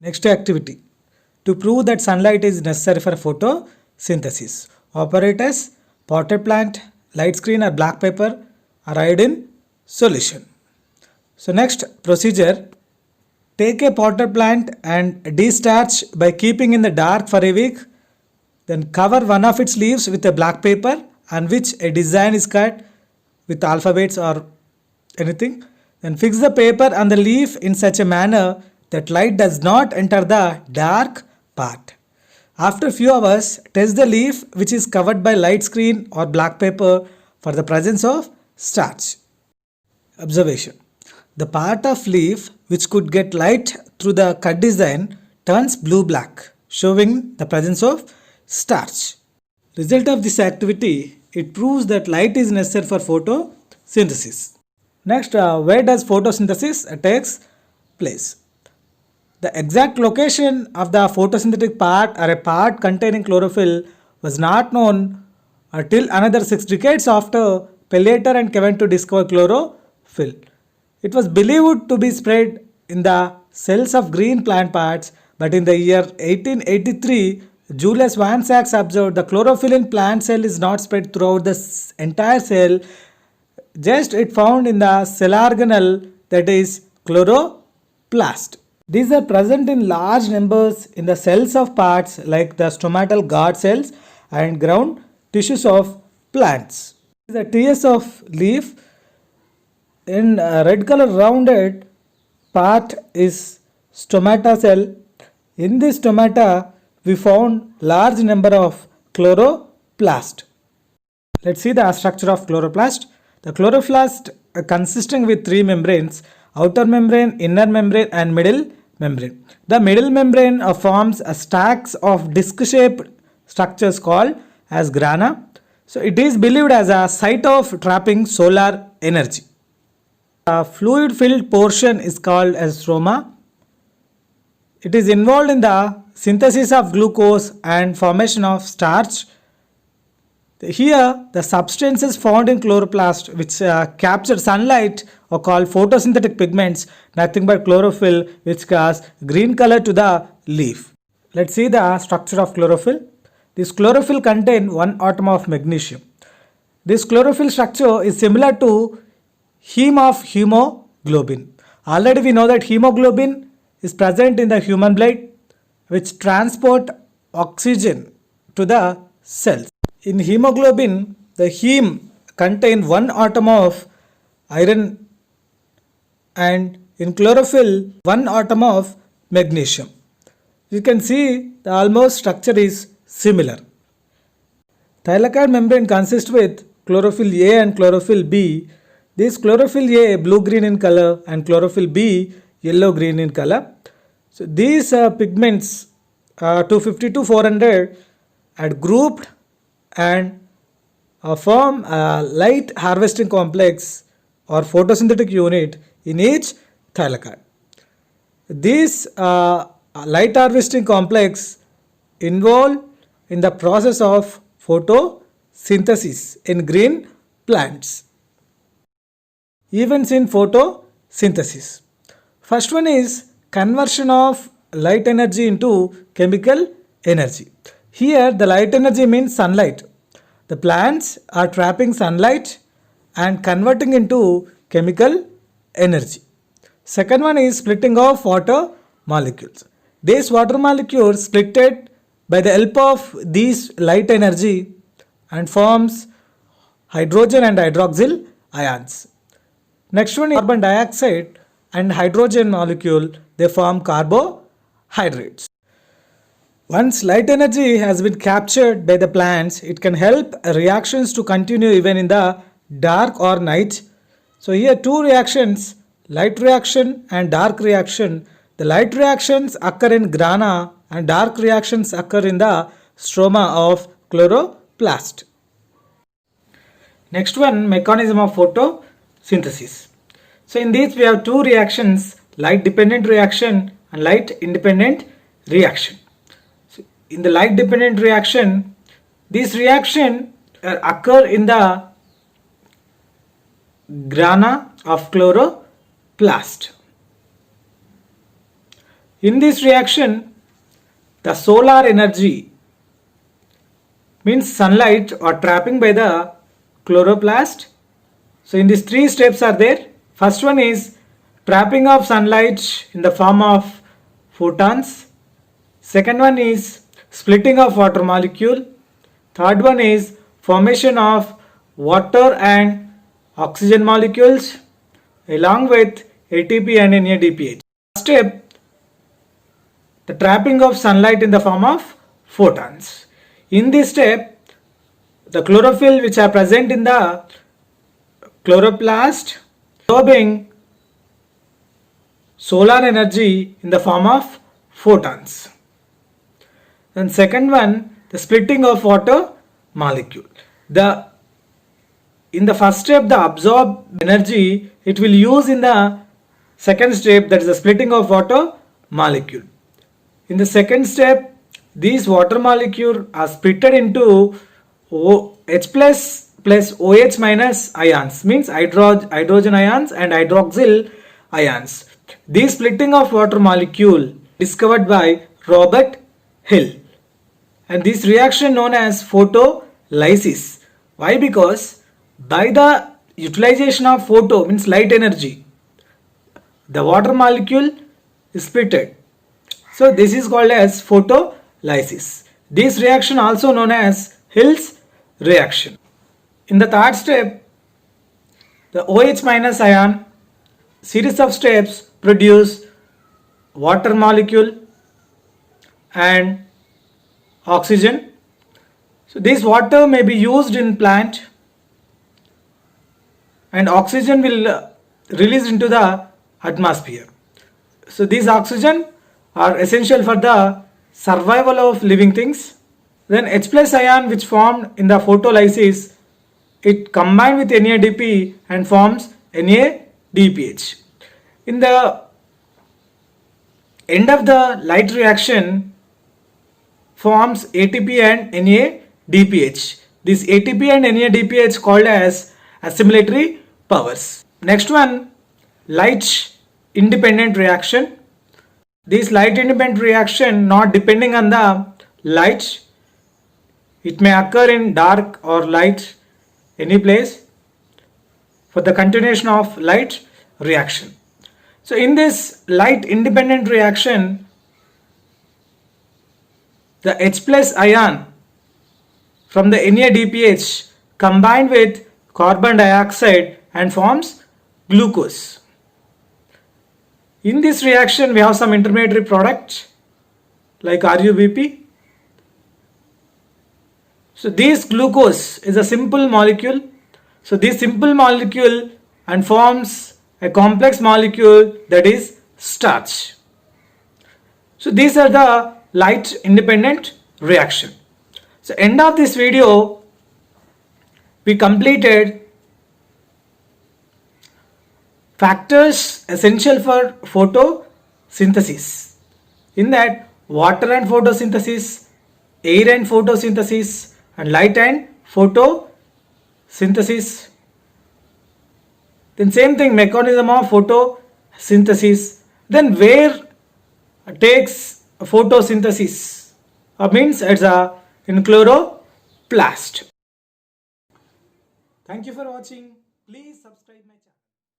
Next activity. To prove that sunlight is necessary for photosynthesis, operators, potted plant, light screen or black paper are iodine solution. So next procedure, take a potted plant and destarch by keeping in the dark for a week. Then cover one of its leaves with a black paper on which a design is cut with alphabets or anything. Then fix the paper on the leaf in such a manner that light does not enter the dark part. After few hours, test the leaf which is covered by light screen or black paper for the presence of starch. Observation. The part of leaf which could get light through the cut design turns blue-black, showing the presence of starch. Result of this activity, it proves that light is necessary for photosynthesis. Next, where does photosynthesis takes place? The exact location of the photosynthetic part or a part containing chlorophyll was not known till another 6 decades after Pelleter and Kevin to discover chlorophyll. It was believed to be spread in the cells of green plant parts, but in the year 1883, Julius Van Sachs observed the chlorophyll in plant cell is not spread throughout the entire cell, just it found in the cell organelle, that is chloroplast. These are present in large numbers in the cells of parts like the stomatal guard cells and ground tissues of plants. The TS of leaf in red color rounded part is stomata cell. In this stomata we found large number of chloroplast. Let's see the structure of chloroplast. The chloroplast consisting with three membranes: outer membrane, inner membrane and middle membrane. The middle membrane forms a stacks of disc-shaped structures called as grana. So it is believed as a site of trapping solar energy. The fluid-filled portion is called as stroma. It is involved in the synthesis of glucose and formation of starch. Here, the substances found in chloroplast which capture sunlight are called photosynthetic pigments, nothing but chlorophyll, which cause green color to the leaf. Let's see the structure of chlorophyll. This chlorophyll contains one atom of magnesium. This chlorophyll structure is similar to heme of hemoglobin. Already we know that hemoglobin is present in the human blood, which transport oxygen to the cells. In hemoglobin, the heme contains one atom of iron, and in chlorophyll, one atom of magnesium. You can see the almost structure is similar. Thylakoid membrane consists with chlorophyll A and chlorophyll B. This chlorophyll A blue-green in color and chlorophyll B yellow-green in color. So these pigments 250 to 400 are grouped and form a light harvesting complex or photosynthetic unit in each thylakoid. This light harvesting complex involved in the process of photosynthesis in green plants. Events in photosynthesis. First one is conversion of light energy into chemical energy. Here the light energy means sunlight. The plants are trapping sunlight and converting into chemical energy. Second one is splitting of water molecules. These water molecules splitted by the help of these light energy and forms hydrogen and hydroxyl ions. Next one is carbon dioxide and hydrogen molecule, they form carbohydrates. Once light energy has been captured by the plants, it can help reactions to continue even in the dark or night. So here two reactions, light reaction and dark reaction. The light reactions occur in grana and dark reactions occur in the stroma of chloroplast. Next one, mechanism of photosynthesis. So in this we have two reactions, light dependent reaction and light independent reaction. So in the light dependent reaction, this reaction occur in the grana of chloroplast. In this reaction, the solar energy means sunlight are trapping by the chloroplast. So in these three steps are there. First one is trapping of sunlight in the form of photons. Second one is splitting of water molecule. Third one is formation of water and oxygen molecules along with ATP and NADPH. Step, the trapping of sunlight in the form of photons. In this step, the chlorophyll which are present in the chloroplast absorbing solar energy in the form of photons. Then second one, the splitting of water molecule. In the first step, the absorbed energy it will use in the second step, that is the splitting of water molecule. In the second step, these water molecules are splitted into H plus OH minus ions, means hydrogen ions and hydroxyl ions. This splitting of water molecule discovered by Robert Hill, and this reaction known as photolysis. Why? Because by the utilization of photo means light energy, the water molecule is splitted. So this is called as photolysis. This reaction also known as Hill's reaction. In the third step, the OH minus ion series of steps produce water molecule and oxygen. So this water may be used in plant and oxygen will release into the atmosphere. So these oxygen are essential for the survival of living things. Then H plus ion which formed in the photolysis, it combined with NADP and forms NADPH. In the end of the light reaction forms ATP and NADPH. This ATP and NADPH called as assimilatory powers. Next one, light independent reaction. This light independent reaction not depending on the light. It may occur in dark or light any place for the continuation of light reaction. So in this light independent reaction, the H plus ion from the NADPH combined with carbon dioxide and forms glucose. In this reaction we have some intermediary product like RuBP. So this glucose is a simple molecule. So this simple molecule and forms a complex molecule, that is starch. So these are the light independent reaction. So end of this video we completed factors essential for photosynthesis. In that, water and photosynthesis, air and photosynthesis, and light and photosynthesis. Then same thing, mechanism of photosynthesis. Then where takes photosynthesis? Means it's in chloroplast. Thank you for watching. Please subscribe.